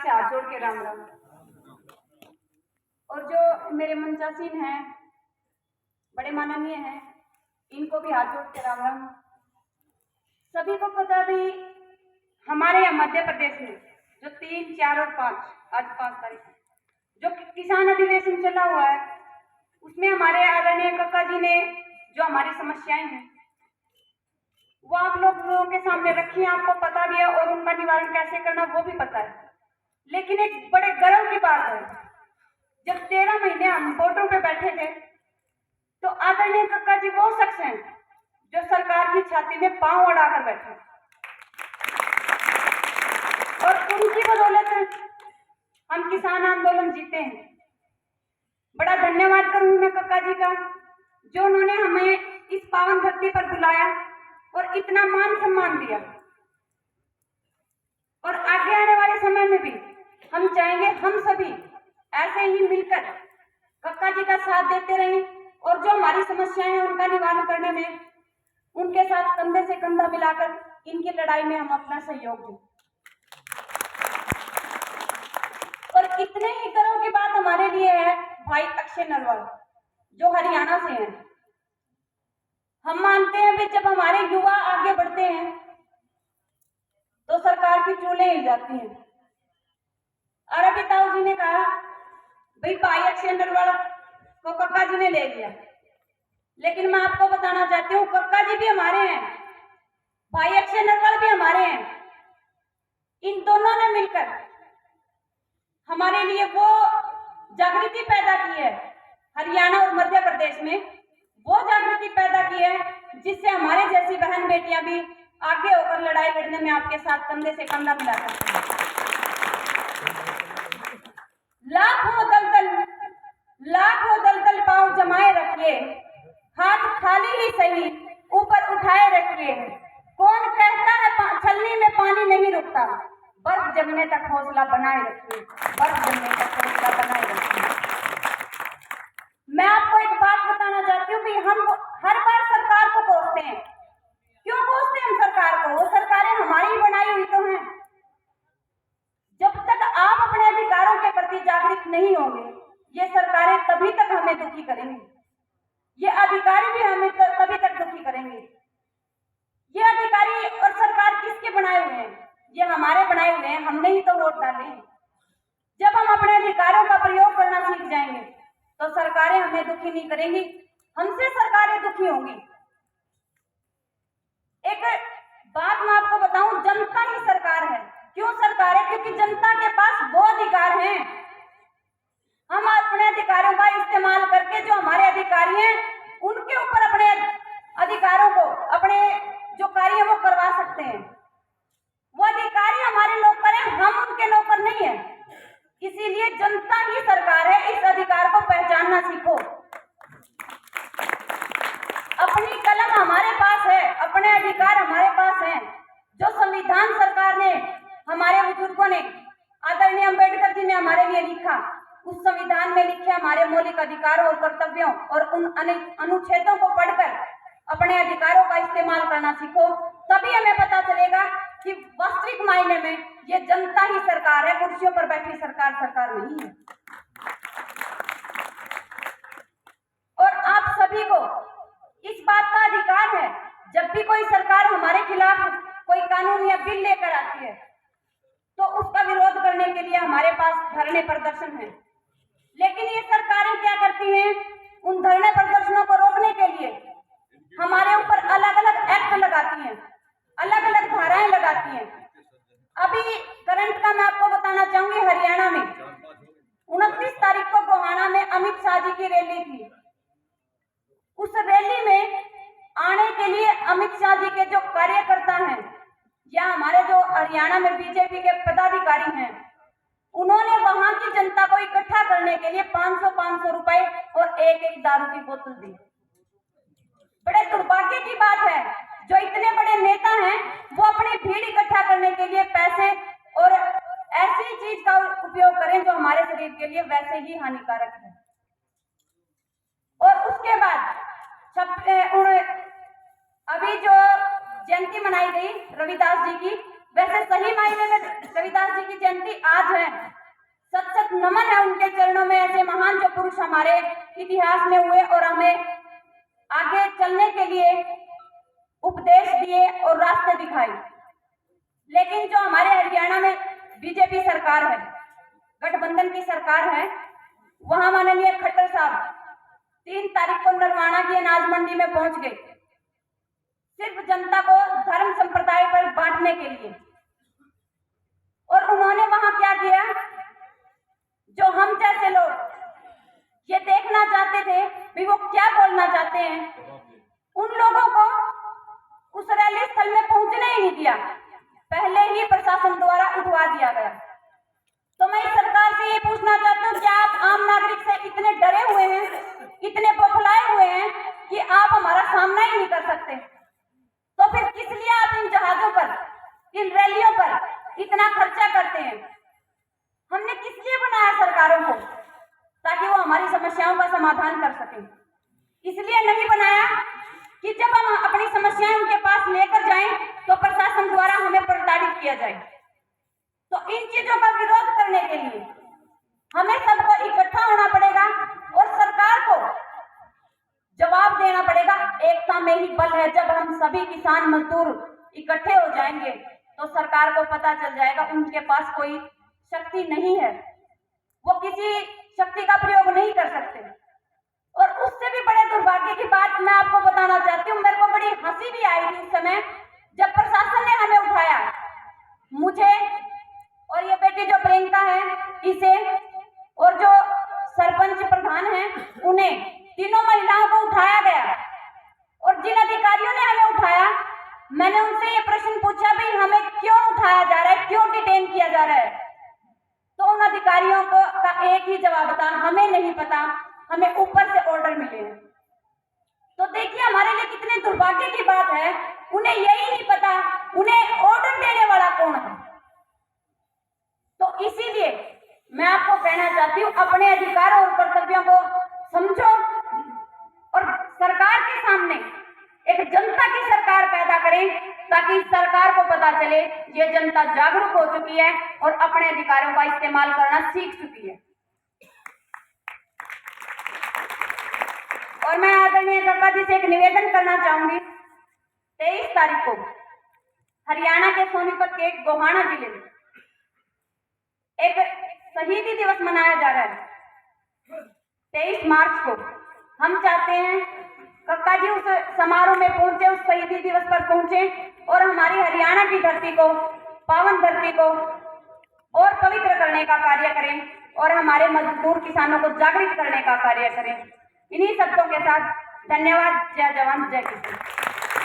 से हाथ जोड़ के राम राम। और जो मेरे मंचासीन हैं, बड़े माननीय हैं, इनको भी हाथ जोड़ के राम राम। सभी को पता भी हमारे यहाँ मध्य प्रदेश में जो 3, 4 और 5, आज 5 तारीख जो किसान अधिवेशन चला हुआ है, उसमें हमारे आदरणीय कक्का जी ने जो हमारी समस्याएं हैं वो आप लोगों के सामने रखी है, आपको पता भी है और उनका निवारण कैसे करना वो भी पता है। लेकिन एक बड़े गर्व की बात है, जब 13 महीने हम बोर्डरों पे बैठे थे तो आदरणीय कक्का जी वो शख्स हैं जो सरकार की छाती में पांव अड़ाकर बैठे और उनकी बदौलत हम किसान आंदोलन जीते हैं। बड़ा धन्यवाद करूंगी मैं कक्का जी का, जो उन्होंने हमें इस पावन धरती पर बुलाया और इतना मान सम्मान दिया। और आगे आने वाले समय में भी हम चाहेंगे हम सभी ऐसे ही मिलकर कक्का जी का साथ देते रहें और जो हमारी समस्याएं हैं उनका निवारण करने में उनके साथ कंधे से कंधा मिलाकर इनकी लड़ाई में हम अपना सहयोग दें। और इतने ही गर्व की बात हमारे लिए है भाई अक्षय नरवाल जो हरियाणा से हैं। हम मानते हैं कि जब हमारे युवा आगे बढ़ते हैं तो सरकार की चूलें हिल जाती हैं। अरबी ताऊ जी ने कहा भाई अक्षय नरवाल को कक्का जी ने ले लिया, लेकिन मैं आपको बताना चाहती हूँ कक्का जी भी हमारे हैं, भाई अक्षय नरवाल भी हमारे हैं। इन दोनों ने मिलकर हमारे लिए वो जागृति पैदा की है हरियाणा और मध्य प्रदेश में, वो जागृति पैदा की है जिससे हमारे जैसी बहन बेटियां भी आगे होकर लड़ाई लड़ने में आपके साथ कंधे से कंधा मिला सकते हैं। लाखों दलदल पांव जमाए रखिए, हाथ खाली ही सही ऊपर उठाए रखिए। कौन कहता है छलनी में पानी नहीं रुकता, बर्फ जमने तक हौसला बनाए रखिए, बर्फ जमने तक हौसला बनाए रखिए। मैं आपको एक बात बताना चाहती हूँ कि हम हर बार सरकार को कोसते हैं। क्यों कोसते हैं हम सरकार को? वो सरकारें हमारी बनाई हुई तो हैं। जब तक आप अपने अधिकारों के प्रति जागरूक नहीं होंगे ये सरकारें तभी तक हमें दुखी करेंगी, ये अधिकारी भी हमें तभी तक दुखी करेंगे। ये अधिकारी और सरकार किसके बनाए हुए हैं? ये हमारे बनाए हुए हैं, हमने ही तो वोट डाले हैं। जब हम अपने अधिकारों का प्रयोग करना सीख जाएंगे तो सरकारें हमें दुखी नहीं करेंगी, हमसे सरकारें दुखी होंगी। एक बात मैं आपको बताऊं, जनता ही सरकार है। क्यों सरकार है? क्योंकि जनता के पास वो अधिकार हैं। हम अपने अधिकारों का इस्तेमाल करके जो हमारे अधिकारी हैं उनके ऊपर अपने अधिकारों को, अपने जो कार्य वो करवा सकते हैं। वो अधिकारी हमारे नौकर हैं, हम उनके नौकर नहीं हैं। इसीलिए जनता ही सरकार है, इस अधिकार को पहचानना सीखो। अपनी कलम हमारे पास है, अपने अधिकार हमारे पास हैं। जो संविधान सरकार ने, हमारे बुजुर्गों ने, आदरणीय अम्बेडकर जी ने हमारे लिए लिखा, उस संविधान में लिखे हमारे मौलिक अधिकारों और कर्तव्यों और उन अनुच्छेदों को पढ़कर अपने अधिकारों का इस्तेमाल करना सीखो। तभी हमें पता चलेगा कि वास्तविक मायने में ये जनता ही सरकार है, कुर्सियों पर बैठी सरकार सरकार नहीं है। और आप सभी को इस बात का अधिकार है, जब भी कोई सरकार हमारे खिलाफ कोई कानून या बिल लेकर आती है तो उसका विरोध करने के लिए हमारे पास धरने प्रदर्शन है। लेकिन ये सरकारें क्या करती हैं? उन धरने प्रदर्शनों को रोकने के लिए हमारे ऊपर अलग अलग एक्ट लगाती हैं, अलग अलग धाराएं लगाती हैं। अभी करंट का मैं आपको बताना चाहूंगी, हरियाणा में 29 तारीख को गोहाना में अमित शाह जी की रैली थी। उस रैली में आने के लिए अमित शाह जी के जो कार्यकर्ता हैं या हमारे जो हरियाणा में बीजेपी के पदाधिकारी हैं, उन्होंने वहां की जनता को इकट्ठा करने के लिए 500 रुपए और एक दारू की बोतल दी। बड़े दुर्भाग्य की बात है, जो इतने बड़े नेता हैं वो अपनी भीड़ इकट्ठा करने के लिए पैसे और ऐसी चीज का उपयोग करें जो हमारे शरीर के लिए वैसे ही हानिकारक है। और उसके बाद अभी जो जयंती मनाई गई रविदास जी की, वैसे सही मायने में रविदास जी की जयंती आज है। सत सत नमन है उनके चरणों में, ऐसे महान जो पुरुष हमारे इतिहास में हुए और हमें आगे चलने के लिए उपदेश दिए और रास्ते दिखाए। लेकिन जो हमारे हरियाणा में बीजेपी सरकार है, गठबंधन की सरकार है, वहां माननीय खट्टर साहब 3 तारीख को नरवाना की अनाज मंडी में पहुंच गए, सिर्फ जनता को धर्म संप्रदाय पर बांटने के लिए। और उन्होंने वहां क्या किया, जो हम जैसे लोग ये देखना चाहते थे भी वो क्या बोलना चाहते हैं, उन लोगों को उस रैली स्थल में पहुंचने ही नहीं दिया, पहले ही प्रशासन द्वारा उठवा दिया गया। तो मैं इस सरकार से ये पूछना चाहती हूँ, क्या आप आम नागरिक से इतने डरे हुए हैं, इतने बौखलाए हुए हैं कि आप हमारा सामना ही नहीं कर सकते? तो फिर किस लिए आप इन जहाजों पर, इन रैलियों पर इतना खर्चा करते हैं? हमने किस लिए बनाया सरकारों को? ताकि वो हमारी समस्याओं का समाधान कर सके। इसलिए नहीं बनाया कि जब हम अपनी समस्याएं उनके पास लेकर जाएं तो प्रशासन द्वारा हमें प्रताड़ित किया जाए। तो इन चीजों का विरोध करने के लिए हमें सबको इकट्ठा होना पड़ेगा और सरकार को जवाब देना पड़ेगा। एकता में ही बल है। जब हम सभी किसान मजदूर इकट्ठे हो जाएंगे तो सरकार को पता चल जाएगा उनके पास कोई शक्ति नहीं है, वो किसी शक्ति का प्रयोग नहीं कर सकते। और उससे भी बड़े दुर्भाग्य की बात मैं आपको बताना चाहती हूँ, मेरे को बड़ी हंसी भी आई थी उस समय जब प्रशासन ने हमें उठाया, मुझे और ये बेटी जो प्रियंका है इसे, और जो सरपंच प्रधान है उन्हें, तीनों महिलाओं को उठाया गया। और जिन अधिकारियों ने हमें उठाया, मैंने उनसे ये प्रश्न पूछा भी हमें क्यों उठाया जा रहा है, क्यों डिटेन किया जा रहा है? तो उन अधिकारियों को का एक ही जवाब था, हमें नहीं पता, हमें ऊपर से ऑर्डर मिले हैं। तो देखिए हमारे लिए कितने दुर्भाग्य की बात है, उन्हें यही नहीं पता उन्हें ऑर्डर देने वाला कौन है। तो इसीलिए मैं आपको कहना चाहती हूँ, अपने अधिकारों और कर्तव्यों को समझो और सरकार के सामने एक जनता की सरकार पैदा करें, ताकि सरकार को पता चले ये जनता जागरूक हो चुकी है और अपने अधिकारों का इस्तेमाल करना सीख चुकी है। और मैं आदरणीय कक्का जी से एक निवेदन करना चाहूंगी, 23 तारीख को हरियाणा के सोनीपत के गोहाना जिले में एक शहीदी दिवस मनाया जा रहा है। 23 मार्च को हम चाहते हैं कक्का जी उस समारोह में पहुंचे, उस शहीदी दिवस पर पहुंचे और हमारी हरियाणा की धरती को, पावन धरती को और पवित्र करने का कार्य करें और हमारे मजदूर किसानों को जागृत करने का कार्य करें। इन्हीं शब्दों के साथ धन्यवाद। जय जवान जय किसान।